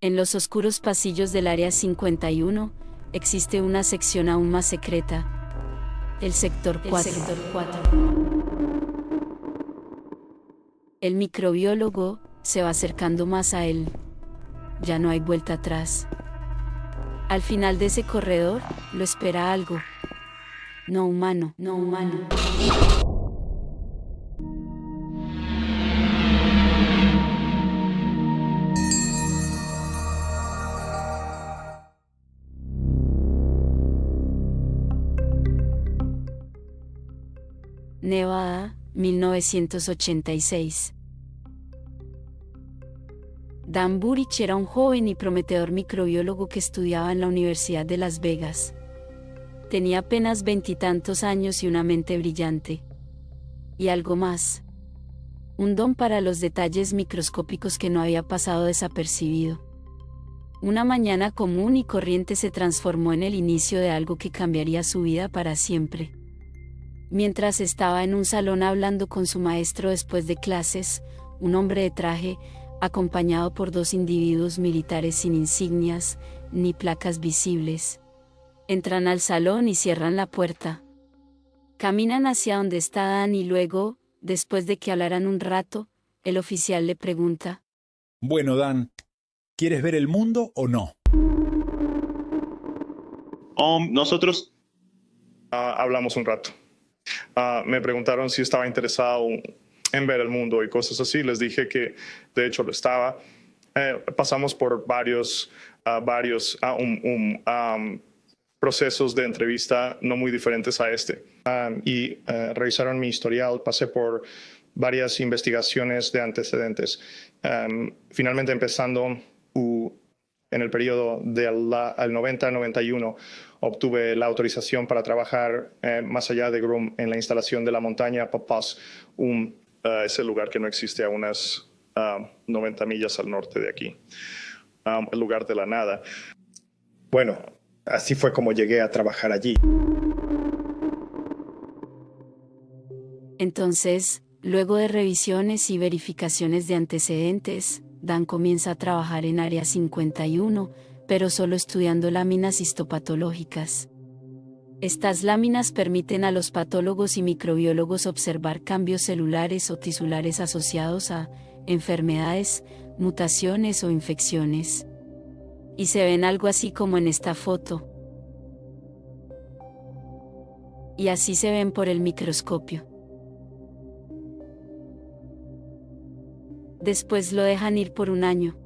En los oscuros pasillos del Área 51, existe una sección aún más secreta. El Sector 4. El microbiólogo se va acercando más a él. Ya no hay vuelta atrás. Al final de ese corredor, lo espera algo. No humano. Nevada, 1986. Dan Burich era un joven y prometedor microbiólogo que estudiaba en la Universidad de Las Vegas. Tenía apenas veintitantos años y una mente brillante. Y algo más. Un don para los detalles microscópicos que no había pasado desapercibido. Una mañana común y corriente se transformó en el inicio de algo que cambiaría su vida para siempre. Mientras estaba en un salón hablando con su maestro después de clases, un hombre de traje, acompañado por dos individuos militares sin insignias, ni placas visibles, entran al salón y cierran la puerta. Caminan hacia donde está Dan y luego, después de que hablaran un rato, el oficial le pregunta: Bueno, Dan, ¿quieres ver el mundo o no? Nosotros hablamos un rato. Me preguntaron si estaba interesado en ver el mundo y cosas así. Les dije que de hecho lo estaba. Pasamos por varios procesos de entrevista no muy diferentes a este. Revisaron mi historial, pasé por varias investigaciones de antecedentes. Finalmente empezando en el periodo del 90 al 91, obtuve la autorización para trabajar más allá de Groom en la instalación de la montaña Papas, ese lugar que no existe a unas 90 millas al norte de aquí, el lugar de la nada. Bueno, así fue como llegué a trabajar allí. Entonces, luego de revisiones y verificaciones de antecedentes, Dan comienza a trabajar en Área 51, pero solo estudiando láminas histopatológicas. Estas láminas permiten a los patólogos y microbiólogos observar cambios celulares o tisulares asociados a enfermedades, mutaciones o infecciones. Y se ven algo así como en esta foto. Y así se ven por el microscopio. Después lo dejan ir por un año.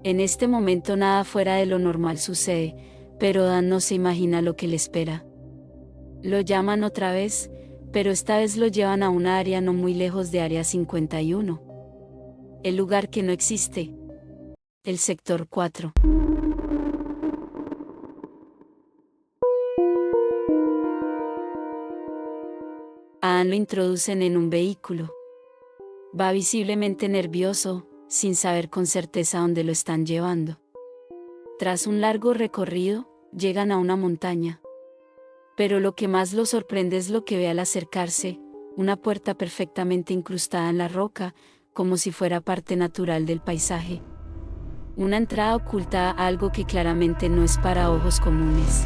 En este momento nada fuera de lo normal sucede, pero Dan no se imagina lo que le espera. Lo llaman otra vez, pero esta vez lo llevan a una área no muy lejos de Área 51. El lugar que no existe. El Sector 4. A Dan lo introducen en un vehículo. Va visiblemente nervioso, sin saber con certeza dónde lo están llevando. Tras un largo recorrido, llegan a una montaña. Pero lo que más lo sorprende es lo que ve al acercarse, una puerta perfectamente incrustada en la roca, como si fuera parte natural del paisaje. Una entrada oculta a algo que claramente no es para ojos comunes.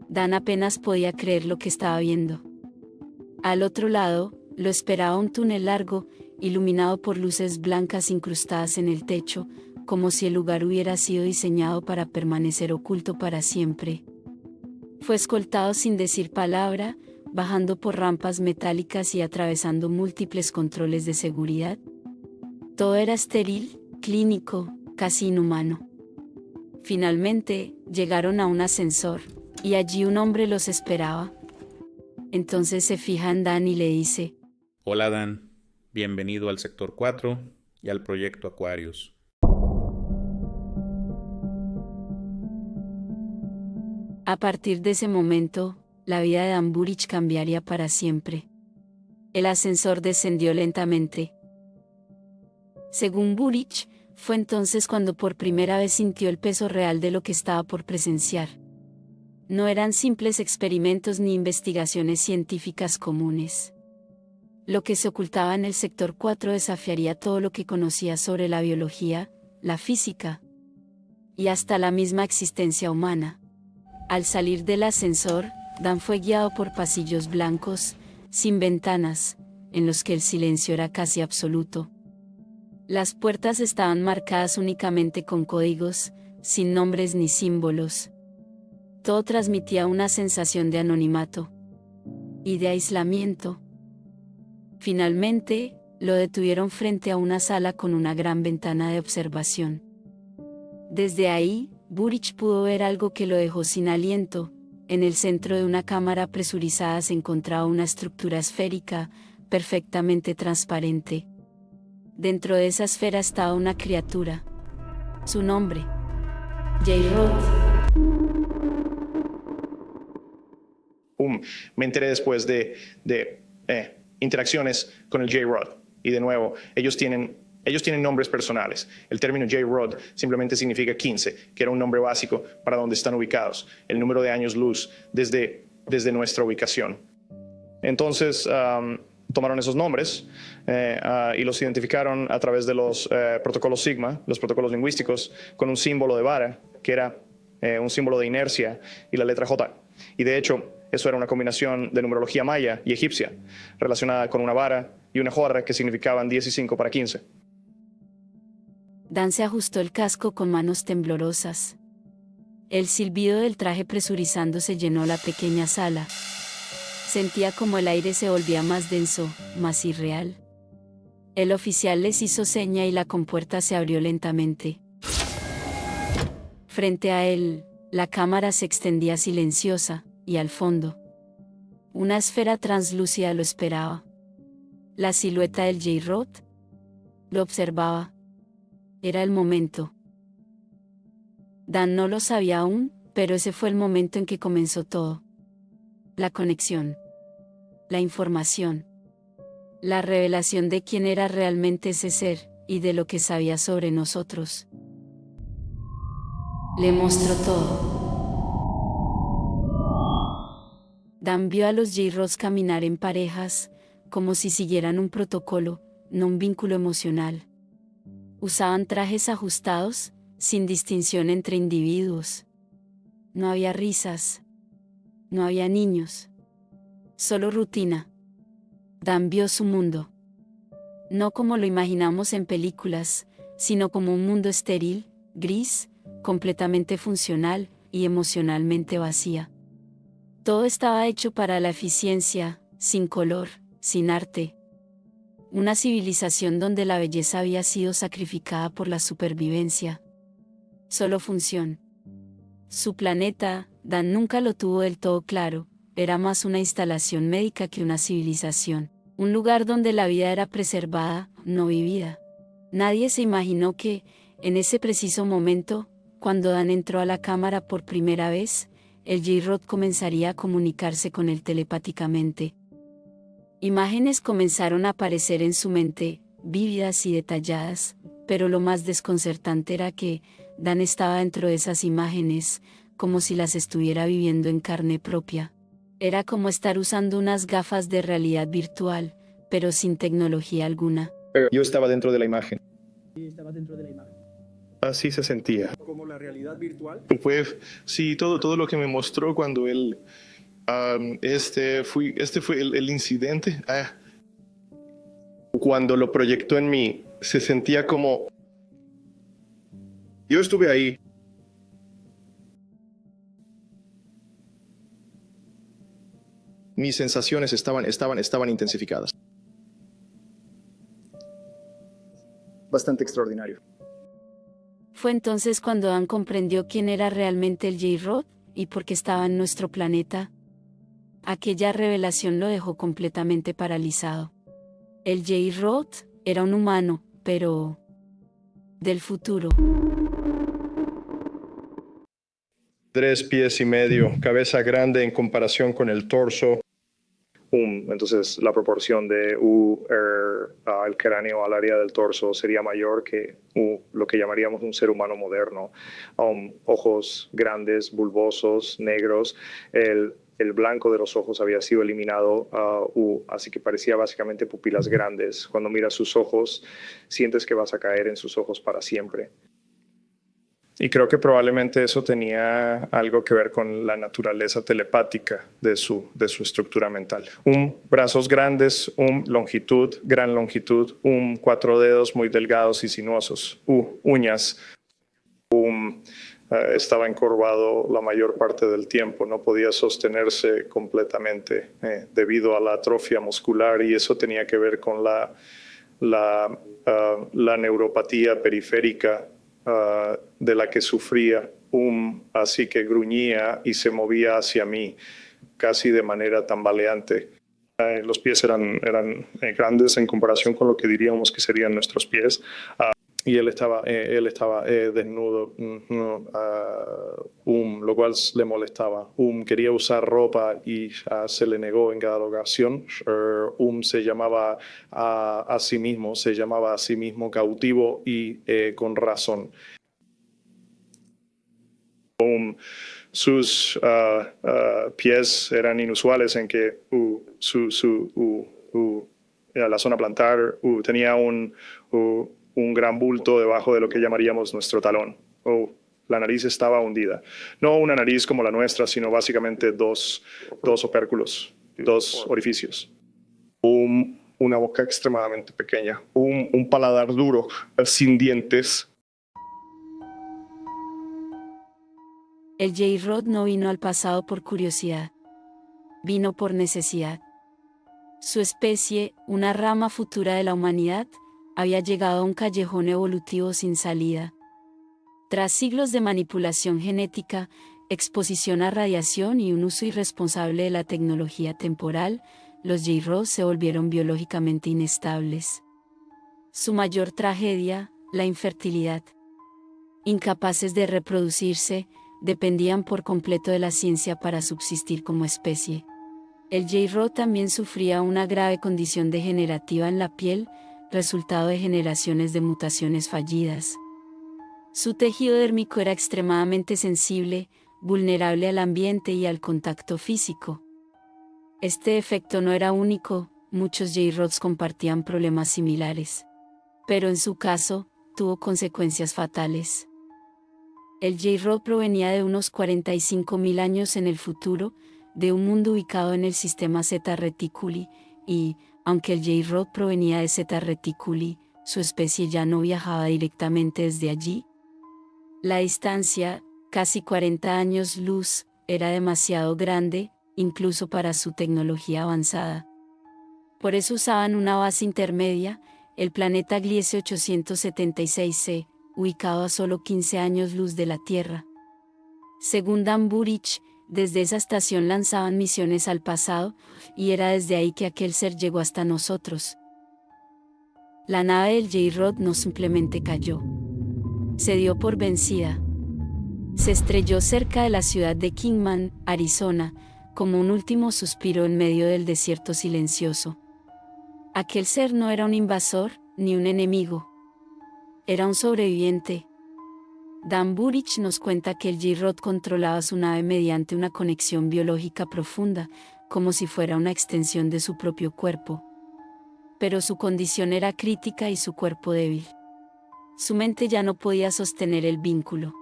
Dan apenas podía creer lo que estaba viendo. Al otro lado, lo esperaba un túnel largo, iluminado por luces blancas incrustadas en el techo, como si el lugar hubiera sido diseñado para permanecer oculto para siempre. Fue escoltado sin decir palabra, bajando por rampas metálicas y atravesando múltiples controles de seguridad. Todo era estéril, clínico, casi inhumano. Finalmente, llegaron a un ascensor, y allí un hombre los esperaba. Entonces se fija en Dan y le dice: Hola Dan, bienvenido al Sector 4 y al Proyecto Aquarius. A partir de ese momento, la vida de Dan Burich cambiaría para siempre. El ascensor descendió lentamente. Según Burich, fue entonces cuando por primera vez sintió el peso real de lo que estaba por presenciar. No eran simples experimentos ni investigaciones científicas comunes. Lo que se ocultaba en el sector 4 desafiaría todo lo que conocía sobre la biología, la física y hasta la misma existencia humana. Al salir del ascensor, Dan fue guiado por pasillos blancos, sin ventanas, en los que el silencio era casi absoluto. Las puertas estaban marcadas únicamente con códigos, sin nombres ni símbolos. Todo transmitía una sensación de anonimato y de aislamiento. Finalmente, lo detuvieron frente a una sala con una gran ventana de observación. Desde ahí, Burić pudo ver algo que lo dejó sin aliento. En el centro de una cámara presurizada se encontraba una estructura esférica, perfectamente transparente. Dentro de esa esfera estaba una criatura. Su nombre: J-Rod. Me enteré después de interacciones con el J-Rod. Y de nuevo, ellos tienen nombres personales. El término J-Rod simplemente significa 15, que era un nombre básico para donde están ubicados, el número de años luz desde nuestra ubicación. Entonces, tomaron esos nombres y los identificaron a través de los protocolos Sigma, los protocolos lingüísticos, con un símbolo de vara, que era un símbolo de inercia, y la letra J. Y de hecho, eso era una combinación de numerología maya y egipcia, relacionada con una vara y una jorra que significaban 10 y 5 para 15. Dan se ajustó el casco con manos temblorosas. El silbido del traje presurizándose llenó la pequeña sala. Sentía como el aire se volvía más denso, más irreal. El oficial les hizo seña y la compuerta se abrió lentamente. Frente a él, la cámara se extendía silenciosa, y al fondo, una esfera translúcida lo esperaba. La silueta del J-Rod lo observaba. Era el momento. Dan no lo sabía aún, pero ese fue el momento en que comenzó todo. La conexión, la información, la revelación de quién era realmente ese ser, y de lo que sabía sobre nosotros. Le mostró todo. Dan vio a los J-Rods caminar en parejas, como si siguieran un protocolo, no un vínculo emocional. Usaban trajes ajustados, sin distinción entre individuos. No había risas. No había niños. Solo rutina. Dan vio su mundo. No como lo imaginamos en películas, sino como un mundo estéril, gris, completamente funcional y emocionalmente vacía. Todo estaba hecho para la eficiencia, sin color, sin arte. Una civilización donde la belleza había sido sacrificada por la supervivencia. Solo función. Su planeta, Dan nunca lo tuvo del todo claro, era más una instalación médica que una civilización. Un lugar donde la vida era preservada, no vivida. Nadie se imaginó que, en ese preciso momento, cuando Dan entró a la cámara por primera vez, el J-Rod comenzaría a comunicarse con él telepáticamente. Imágenes comenzaron a aparecer en su mente, vívidas y detalladas, pero lo más desconcertante era que Dan estaba dentro de esas imágenes, como si las estuviera viviendo en carne propia. Era como estar usando unas gafas de realidad virtual, pero sin tecnología alguna. Pero yo estaba dentro de la imagen. Así se sentía. Como la realidad virtual. Pues sí, todo lo que me mostró cuando él... este fue el incidente. Cuando lo proyectó en mí, se sentía como... Yo estuve ahí. Mis sensaciones estaban intensificadas. Bastante extraordinario. Fue entonces cuando Dan comprendió quién era realmente el J-Rod, y por qué estaba en nuestro planeta. Aquella revelación lo dejó completamente paralizado. El J-Rod era un humano, pero... del futuro. 3 pies y medio, cabeza grande en comparación con el torso. Entonces la proporción de el cráneo al área del torso sería mayor que lo que llamaríamos un ser humano moderno. Ojos grandes, bulbosos, negros. el blanco de los ojos había sido eliminado, así que parecía básicamente pupilas grandes. Cuando miras sus ojos, sientes que vas a caer en sus ojos para siempre. Y creo que probablemente eso tenía algo que ver con la naturaleza telepática de su estructura mental. Brazos grandes, gran longitud, 4 dedos muy delgados y sinuosos, uñas, estaba encorvado la mayor parte del tiempo, no podía sostenerse completamente debido a la atrofia muscular, y eso tenía que ver con la neuropatía periférica de la que sufría, así que gruñía y se movía hacia mí casi de manera tambaleante. Los pies eran grandes en comparación con lo que diríamos que serían nuestros pies. Y él estaba desnudo, lo cual le molestaba. Quería usar ropa y se le negó en cada ocasión. Se llamaba a sí mismo cautivo, y con razón. Sus pies eran inusuales en que la zona plantar tenía un gran bulto debajo de lo que llamaríamos nuestro talón. La nariz estaba hundida. No una nariz como la nuestra, sino básicamente dos opérculos, 2 orificios. Una boca extremadamente pequeña, un paladar duro, sin dientes. El J-Rod no vino al pasado por curiosidad. Vino por necesidad. Su especie, una rama futura de la humanidad, había llegado a un callejón evolutivo sin salida. Tras siglos de manipulación genética, exposición a radiación y un uso irresponsable de la tecnología temporal, los J-Rod se volvieron biológicamente inestables. Su mayor tragedia, la infertilidad. Incapaces de reproducirse, dependían por completo de la ciencia para subsistir como especie. El J-Rod también sufría una grave condición degenerativa en la piel, resultado de generaciones de mutaciones fallidas. Su tejido dérmico era extremadamente sensible, vulnerable al ambiente y al contacto físico. Este efecto no era único, muchos J-Rods compartían problemas similares. Pero en su caso, tuvo consecuencias fatales. El J-Rod provenía de unos 45.000 años en el futuro, de un mundo ubicado en el sistema Zeta Reticuli, y, aunque el J-Rod provenía de Zeta Reticuli, su especie ya no viajaba directamente desde allí. La distancia, casi 40 años luz, era demasiado grande, incluso para su tecnología avanzada. Por eso usaban una base intermedia, el planeta Gliese 876c, ubicado a solo 15 años luz de la Tierra. Según Dan Burich, desde esa estación lanzaban misiones al pasado, y era desde ahí que aquel ser llegó hasta nosotros. La nave del J-Rod no simplemente cayó. Se dio por vencida. Se estrelló cerca de la ciudad de Kingman, Arizona, como un último suspiro en medio del desierto silencioso. Aquel ser no era un invasor, ni un enemigo. Era un sobreviviente. Dan Burich nos cuenta que el J-Rod controlaba su nave mediante una conexión biológica profunda, como si fuera una extensión de su propio cuerpo. Pero su condición era crítica y su cuerpo débil. Su mente ya no podía sostener el vínculo.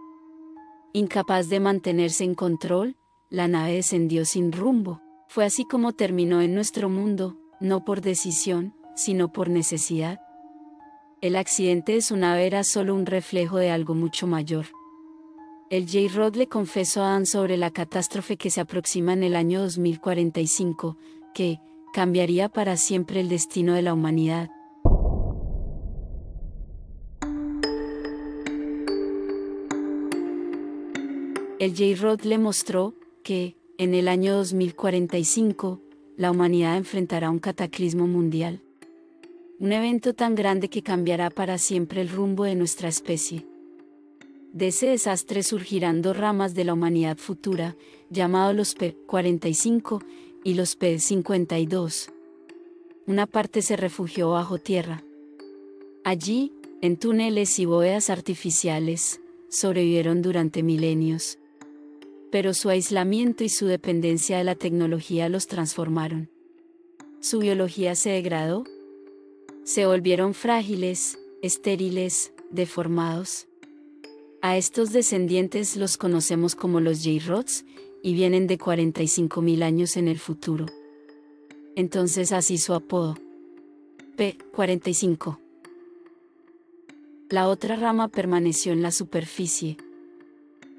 Incapaz de mantenerse en control, la nave descendió sin rumbo. Fue así como terminó en nuestro mundo, no por decisión, sino por necesidad. El accidente de su nave era solo un reflejo de algo mucho mayor. El J-Rod le confesó a Dan sobre la catástrofe que se aproxima en el año 2045, que cambiaría para siempre el destino de la humanidad. El J-Rod le mostró que, en el año 2045, la humanidad enfrentará un cataclismo mundial. Un evento tan grande que cambiará para siempre el rumbo de nuestra especie. De ese desastre surgirán 2 ramas de la humanidad futura, llamados los P-45 y los P-52. Una parte se refugió bajo tierra. Allí, en túneles y bóvedas artificiales, sobrevivieron durante milenios. pero su aislamiento y su dependencia de la tecnología los transformaron. Su biología se degradó. Se volvieron frágiles, estériles, deformados. A estos descendientes los conocemos como los J-Rods, y vienen de 45.000 años en el futuro. Entonces así su apodo. P-45. La otra rama permaneció en la superficie.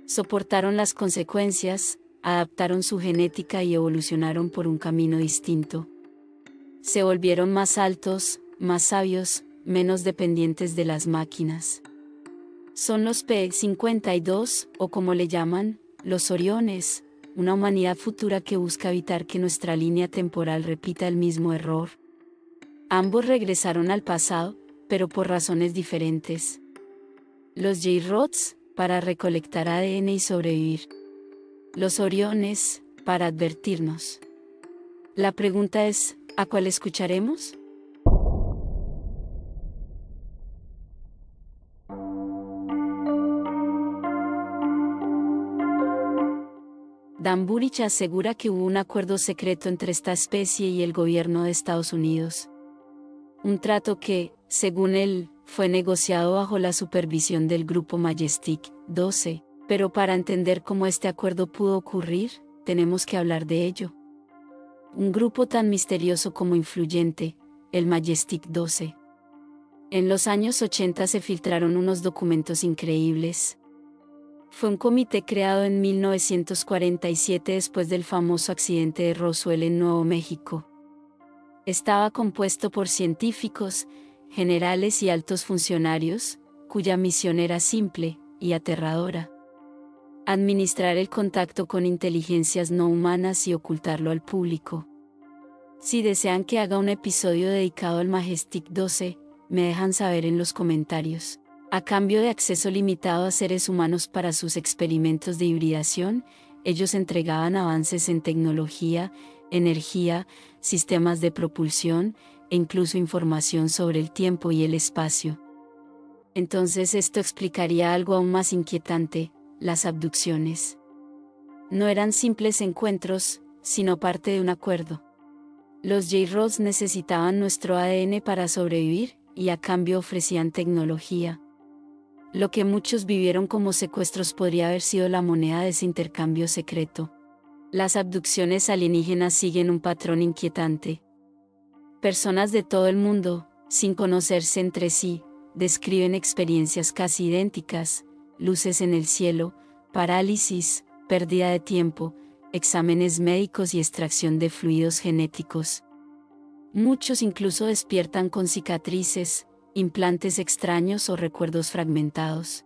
Soportaron las consecuencias, adaptaron su genética y evolucionaron por un camino distinto. Se volvieron más altos, más sabios, menos dependientes de las máquinas. Son los P-52, o como le llaman, los Oriones, una humanidad futura que busca evitar que nuestra línea temporal repita el mismo error. Ambos regresaron al pasado, pero por razones diferentes. Los J-Rods, para recolectar ADN y sobrevivir. Los Oriones, para advertirnos. La pregunta es, ¿a cuál escucharemos? Dan Burich asegura que hubo un acuerdo secreto entre esta especie y el gobierno de Estados Unidos. Un trato que, según él, fue negociado bajo la supervisión del grupo Majestic 12, pero para entender cómo este acuerdo pudo ocurrir, tenemos que hablar de ello. Un grupo tan misterioso como influyente, el Majestic 12. En los años 80 se filtraron unos documentos increíbles. Fue un comité creado en 1947 después del famoso accidente de Roswell en Nuevo México. Estaba compuesto por científicos, generales y altos funcionarios, cuya misión era simple y aterradora: administrar el contacto con inteligencias no humanas y ocultarlo al público. Si desean que haga un episodio dedicado al Majestic 12, me dejan saber en los comentarios. A cambio de acceso limitado a seres humanos para sus experimentos de hibridación, ellos entregaban avances en tecnología, energía, sistemas de propulsión, e incluso información sobre el tiempo y el espacio. Entonces esto explicaría algo aún más inquietante: las abducciones. No eran simples encuentros, sino parte de un acuerdo. Los J-Rods necesitaban nuestro ADN para sobrevivir, y a cambio ofrecían tecnología. Lo que muchos vivieron como secuestros podría haber sido la moneda de ese intercambio secreto. Las abducciones alienígenas siguen un patrón inquietante. Personas de todo el mundo, sin conocerse entre sí, describen experiencias casi idénticas: luces en el cielo, parálisis, pérdida de tiempo, exámenes médicos y extracción de fluidos genéticos. Muchos incluso despiertan con cicatrices, implantes extraños o recuerdos fragmentados.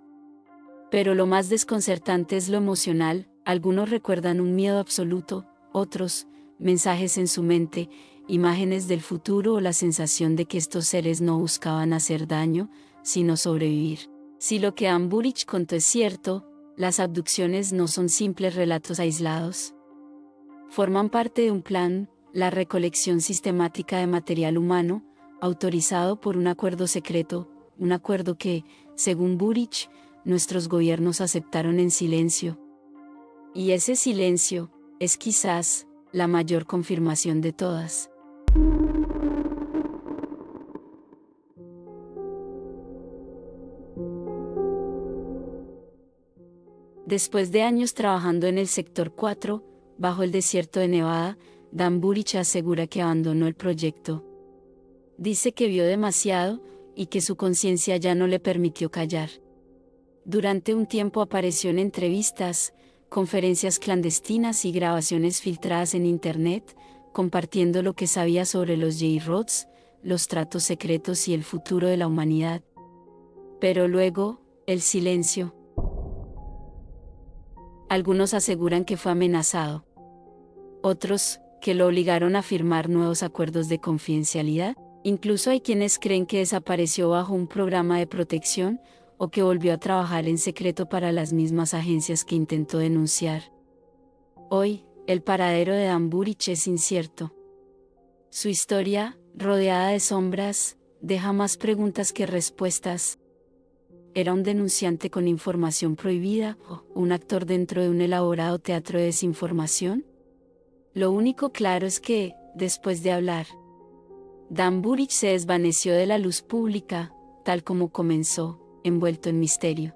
Pero lo más desconcertante es lo emocional: algunos recuerdan un miedo absoluto, otros, mensajes en su mente, imágenes del futuro o la sensación de que estos seres no buscaban hacer daño, sino sobrevivir. Si lo que Dan Burich contó es cierto, las abducciones no son simples relatos aislados. Forman parte de un plan, la recolección sistemática de material humano, autorizado por un acuerdo secreto, un acuerdo que, según Burich, nuestros gobiernos aceptaron en silencio. Y ese silencio es quizás la mayor confirmación de todas. Después de años trabajando en el sector 4, bajo el desierto de Nevada, Dan Burich asegura que abandonó el proyecto. Dice que vio demasiado, y que su conciencia ya no le permitió callar. Durante un tiempo apareció en entrevistas, conferencias clandestinas y grabaciones filtradas en Internet, compartiendo lo que sabía sobre los J-Rods, los tratos secretos y el futuro de la humanidad. Pero luego, el silencio. Algunos aseguran que fue amenazado. Otros, que lo obligaron a firmar nuevos acuerdos de confidencialidad. Incluso hay quienes creen que desapareció bajo un programa de protección, o que volvió a trabajar en secreto para las mismas agencias que intentó denunciar. Hoy, el paradero de Dan Burich es incierto. Su historia, rodeada de sombras, deja más preguntas que respuestas. ¿Era un denunciante con información prohibida o un actor dentro de un elaborado teatro de desinformación? Lo único claro es que, después de hablar, Dan Burich se desvaneció de la luz pública, tal como comenzó, envuelto en misterio.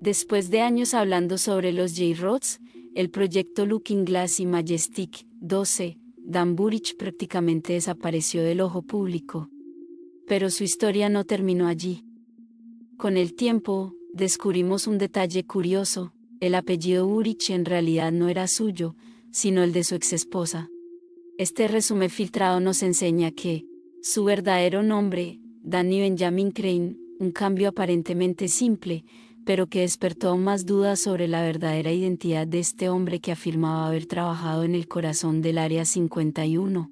Después de años hablando sobre los J-Rods, el proyecto Looking Glass y Majestic 12, Dan Burich prácticamente desapareció del ojo público. Pero su historia no terminó allí. Con el tiempo, descubrimos un detalle curioso: el apellido Burich en realidad no era suyo, sino el de su exesposa. Este resumen filtrado nos enseña que su verdadero nombre, Danny Benjamin Crane, un cambio aparentemente simple, pero que despertó aún más dudas sobre la verdadera identidad de este hombre que afirmaba haber trabajado en el corazón del Área 51.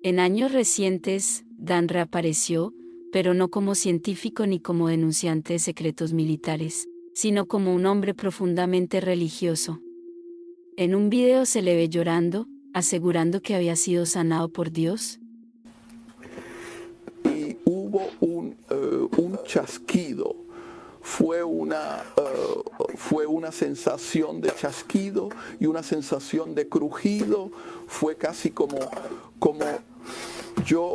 En años recientes, Dan reapareció, pero no como científico ni como denunciante de secretos militares, sino como un hombre profundamente religioso. En un video se le ve llorando, asegurando que había sido sanado por Dios. Y hubo un chasquido. Fue una sensación de chasquido y una sensación de crujido. Fue casi como yo.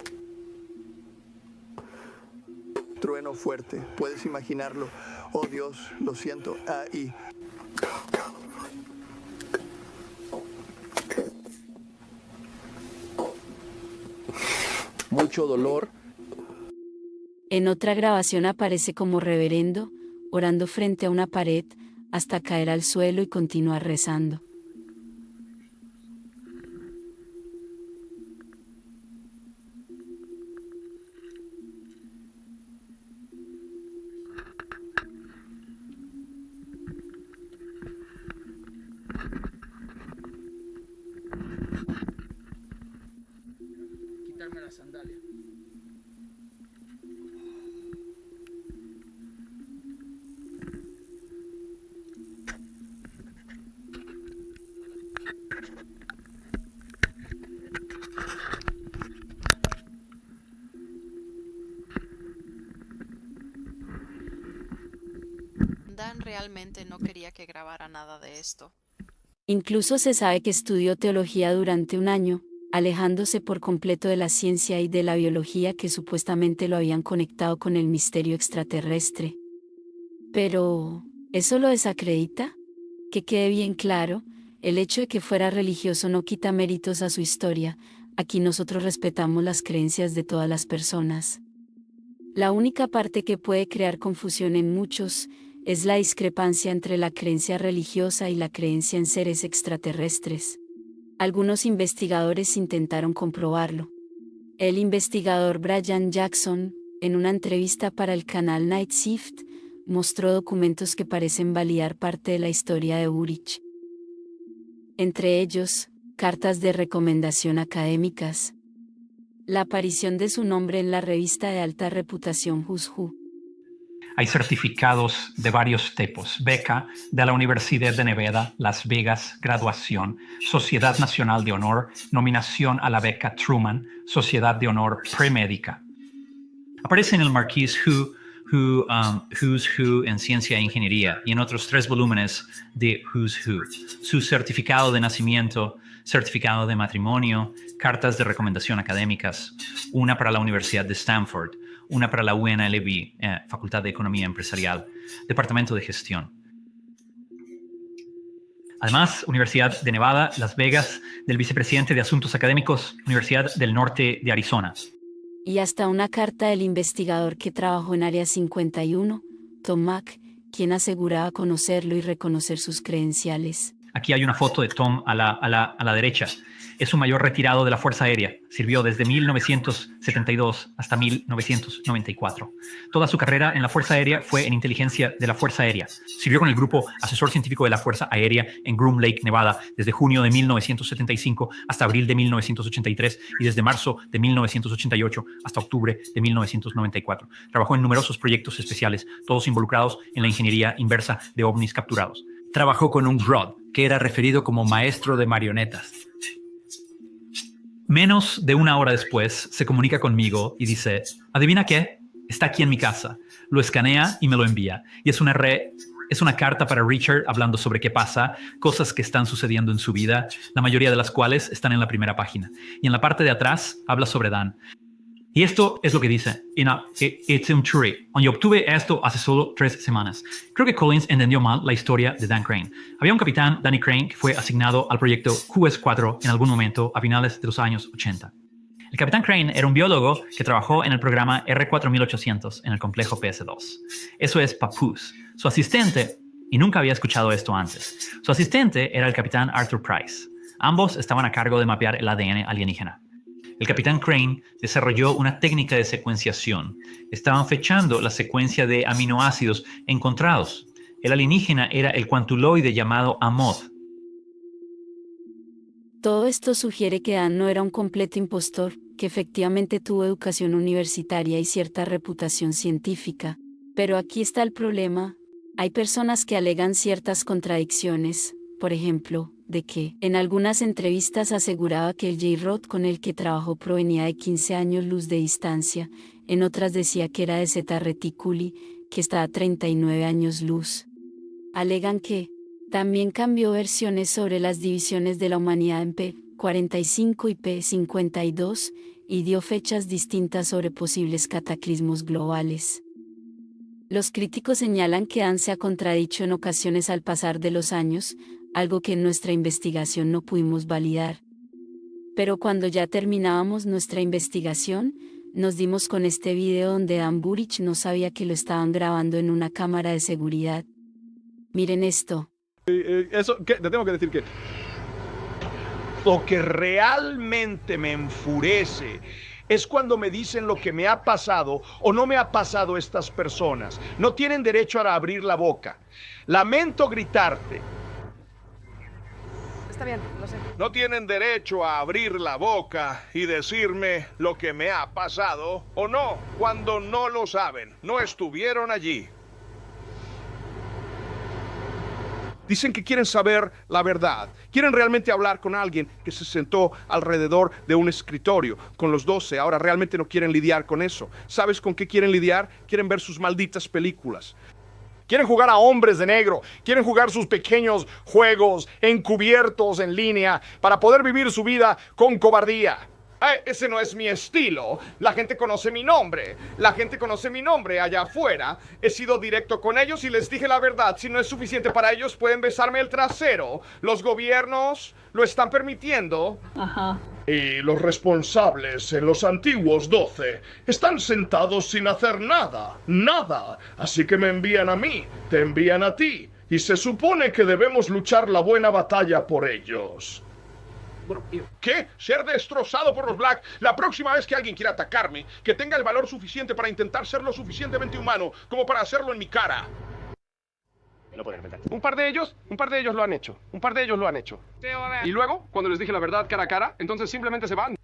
Trueno fuerte, puedes imaginarlo. Oh Dios, lo siento. Y mucho dolor. En otra grabación aparece como reverendo, orando frente a una pared, hasta caer al suelo y continuar rezando. Quitarme la sandalia. Dan realmente no quería que grabara nada de esto. Incluso se sabe que estudió teología durante un año, alejándose por completo de la ciencia y de la biología que supuestamente lo habían conectado con el misterio extraterrestre. Pero, ¿eso lo desacredita? Que quede bien claro, el hecho de que fuera religioso no quita méritos a su historia. Aquí nosotros respetamos las creencias de todas las personas. La única parte que puede crear confusión en muchos es la discrepancia entre la creencia religiosa y la creencia en seres extraterrestres. Algunos investigadores intentaron comprobarlo. El investigador Brian Jackson, en una entrevista para el canal Night Shift, mostró documentos que parecen validar parte de la historia de Burich. Entre ellos, cartas de recomendación académicas. La aparición de su nombre en la revista de alta reputación Who's Who. Hay certificados de varios tipos: beca de la Universidad de Nevada, Las Vegas, graduación, Sociedad Nacional de Honor, nominación a la beca Truman, Sociedad de Honor Premédica. Aparece en el Marquis Who's Who en Ciencia e Ingeniería y en otros 3 volúmenes de Who's Who. Su certificado de nacimiento, certificado de matrimonio, cartas de recomendación académicas, una para la Universidad de Stanford, una para la UNLV, Facultad de Economía Empresarial, Departamento de Gestión. Además, Universidad de Nevada, Las Vegas, del Vicepresidente de Asuntos Académicos, Universidad del Norte de Arizona. Y hasta una carta del investigador que trabajó en Área 51, Tom Mack, quien aseguraba conocerlo y reconocer sus credenciales. Aquí hay una foto de Tom a la derecha. Es un mayor retirado de la Fuerza Aérea. Sirvió desde 1972 hasta 1994. Toda su carrera en la Fuerza Aérea fue en inteligencia de la Fuerza Aérea. Sirvió con el Grupo Asesor Científico de la Fuerza Aérea en Groom Lake, Nevada, desde junio de 1975 hasta abril de 1983 y desde marzo de 1988 hasta octubre de 1994. Trabajó en numerosos proyectos especiales, todos involucrados en la ingeniería inversa de ovnis capturados. Trabajó con un Rod, que era referido como maestro de marionetas. Menos de una hora después, se comunica conmigo y dice, ¿adivina qué? Está aquí en mi casa. Lo escanea y me lo envía. Y es una carta para Richard hablando sobre qué pasa, cosas que están sucediendo en su vida, la mayoría de las cuales están en la primera página. Y en la parte de atrás habla sobre Dan. Y esto es lo que dice. It's true. Yo obtuve esto hace solo 3 semanas. Creo que Collins entendió mal la historia de Dan Crane. Había un capitán, Danny Crane, que fue asignado al proyecto QS-4 en algún momento a finales de los años 80. El capitán Crane era un biólogo que trabajó en el programa R4800 en el complejo PS2. Eso es Papoose. Su asistente, y nunca había escuchado esto antes, su asistente era el capitán Arthur Price. Ambos estaban a cargo de mapear el ADN alienígena. El capitán Crane desarrolló una técnica de secuenciación. Estaban fechando la secuencia de aminoácidos encontrados. El alienígena era el cuantuloide llamado Amod. Todo esto sugiere que Dan no era un completo impostor, que efectivamente tuvo educación universitaria y cierta reputación científica. Pero aquí está el problema. Hay personas que alegan ciertas contradicciones, por ejemplo, de que, en algunas entrevistas aseguraba que el J-Rod con el que trabajó provenía de 15 años luz de distancia, en otras decía que era de Zeta Reticuli, que estaba a 39 años luz. Alegan que, también cambió versiones sobre las divisiones de la humanidad en P45 y P52, y dio fechas distintas sobre posibles cataclismos globales. Los críticos señalan que Dan se ha contradicho en ocasiones al pasar de los años, algo que en nuestra investigación no pudimos validar. Pero cuando ya terminábamos nuestra investigación, nos dimos con este video donde Dan Burich no sabía que lo estaban grabando en una cámara de seguridad. Miren esto. Eso, ¿qué? Te tengo que decir que lo que realmente me enfurece es cuando me dicen lo que me ha pasado o no me ha pasado estas personas. No tienen derecho a abrir la boca. Lamento gritarte. Está bien, lo sé. No tienen derecho a abrir la boca y decirme lo que me ha pasado o no, cuando no lo saben. No estuvieron allí. Dicen que quieren saber la verdad. Quieren realmente hablar con alguien que se sentó alrededor de un escritorio con los 12. Ahora realmente no quieren lidiar con eso. ¿Sabes con qué quieren lidiar? Quieren ver sus malditas películas. Quieren jugar a hombres de negro. Quieren jugar sus pequeños juegos encubiertos en línea para poder vivir su vida con cobardía. Ese no es mi estilo. La gente conoce mi nombre. La gente conoce mi nombre allá afuera. He sido directo con ellos y les dije la verdad. Si no es suficiente para ellos, pueden besarme el trasero. Los gobiernos lo están permitiendo. Ajá. Y los responsables en los antiguos 12 están sentados sin hacer nada. Nada. Así que me envían a mí. Te envían a ti. Y se supone que debemos luchar la buena batalla por ellos. ¿Qué? ¿Ser destrozado por los Black? La próxima vez que alguien quiera atacarme, que tenga el valor suficiente para intentar ser lo suficientemente humano como para hacerlo en mi cara. No puedo inventar. Un par de ellos lo han hecho. Un par de ellos lo han hecho. Y luego, cuando les dije la verdad cara a cara, entonces simplemente se van.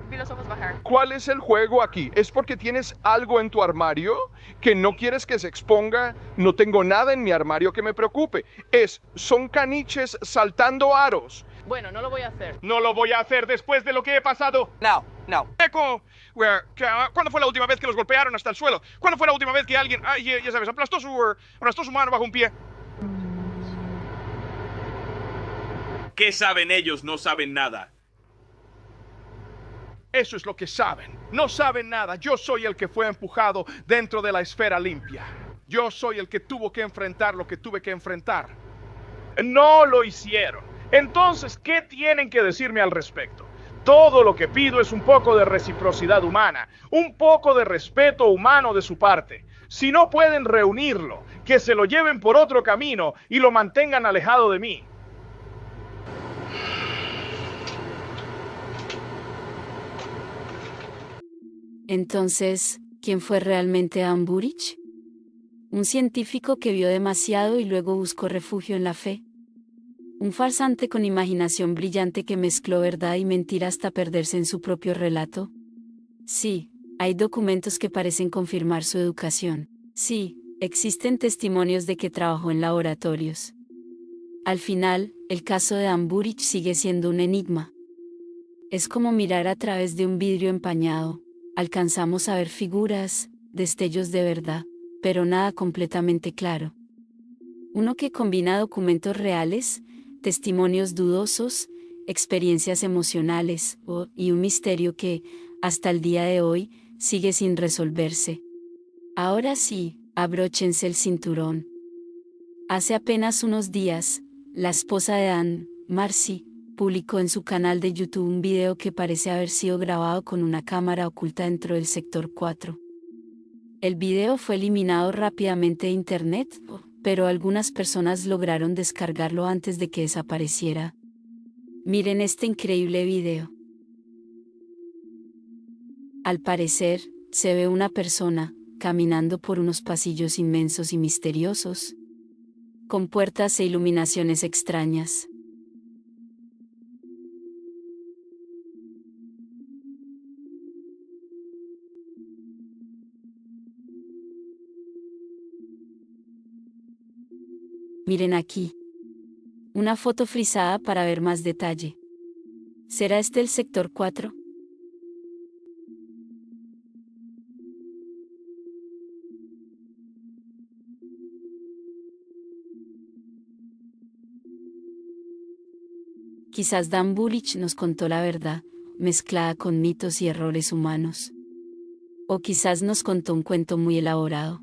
Vi los ojos bajar. ¿Cuál es el juego aquí? ¿Es porque tienes algo en tu armario que no quieres que se exponga? No tengo nada en mi armario que me preocupe. Son caniches saltando aros. Bueno, no lo voy a hacer. No lo voy a hacer después de lo que he pasado. No. ¿Cuándo fue la última vez que los golpearon hasta el suelo? ¿Cuándo fue la última vez que alguien, ya sabes, aplastó su mano bajo un pie? ¿Qué saben ellos? No saben nada. Eso es lo que saben. No saben nada. Yo soy el que fue empujado dentro de la esfera limpia. Yo soy el que tuvo que enfrentar lo que tuve que enfrentar. No lo hicieron. Entonces, ¿qué tienen que decirme al respecto? Todo lo que pido es un poco de reciprocidad humana, un poco de respeto humano de su parte. Si no pueden reunirlo, que se lo lleven por otro camino y lo mantengan alejado de mí. Entonces, ¿quién fue realmente Dan Burich? ¿Un científico que vio demasiado y luego buscó refugio en la fe? ¿Un farsante con imaginación brillante que mezcló verdad y mentira hasta perderse en su propio relato? Sí, hay documentos que parecen confirmar su educación. Sí, existen testimonios de que trabajó en laboratorios. Al final, el caso de Dan Burich sigue siendo un enigma. Es como mirar a través de un vidrio empañado. Alcanzamos a ver figuras, destellos de verdad, pero nada completamente claro. Uno que combina documentos reales, testimonios dudosos, experiencias emocionales, y un misterio que, hasta el día de hoy, sigue sin resolverse. Ahora sí, abróchense el cinturón. Hace apenas unos días, la esposa de Dan, Marcy, publicó en su canal de YouTube un video que parece haber sido grabado con una cámara oculta dentro del sector 4. El video fue eliminado rápidamente de internet, pero algunas personas lograron descargarlo antes de que desapareciera. Miren este increíble video. Al parecer, se ve una persona, caminando por unos pasillos inmensos y misteriosos, con puertas e iluminaciones extrañas. Miren aquí. Una foto frisada para ver más detalle. ¿Será este el sector 4? Quizás Dan Bullrich nos contó la verdad, mezclada con mitos y errores humanos. O quizás nos contó un cuento muy elaborado.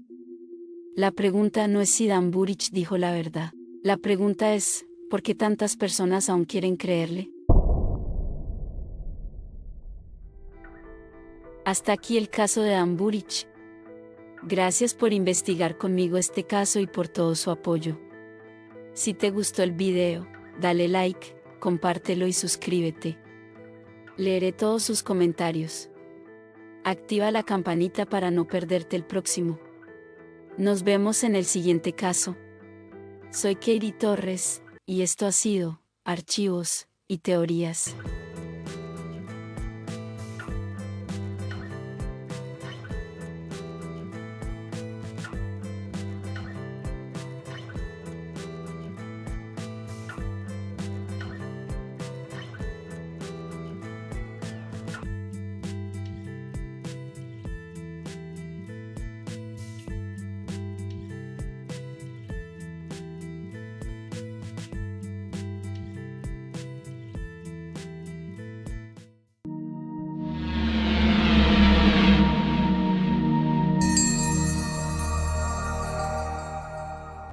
La pregunta no es si Dan Bullrich dijo la verdad. La pregunta es, ¿por qué tantas personas aún quieren creerle? Hasta aquí el caso de Dan Bullrich. Gracias por investigar conmigo este caso y por todo su apoyo. Si te gustó el video, dale like, compártelo y suscríbete. Leeré todos sus comentarios. Activa la campanita para no perderte el próximo. Nos vemos en el siguiente caso. Soy Katie Torres, y esto ha sido Archivos y Teorías.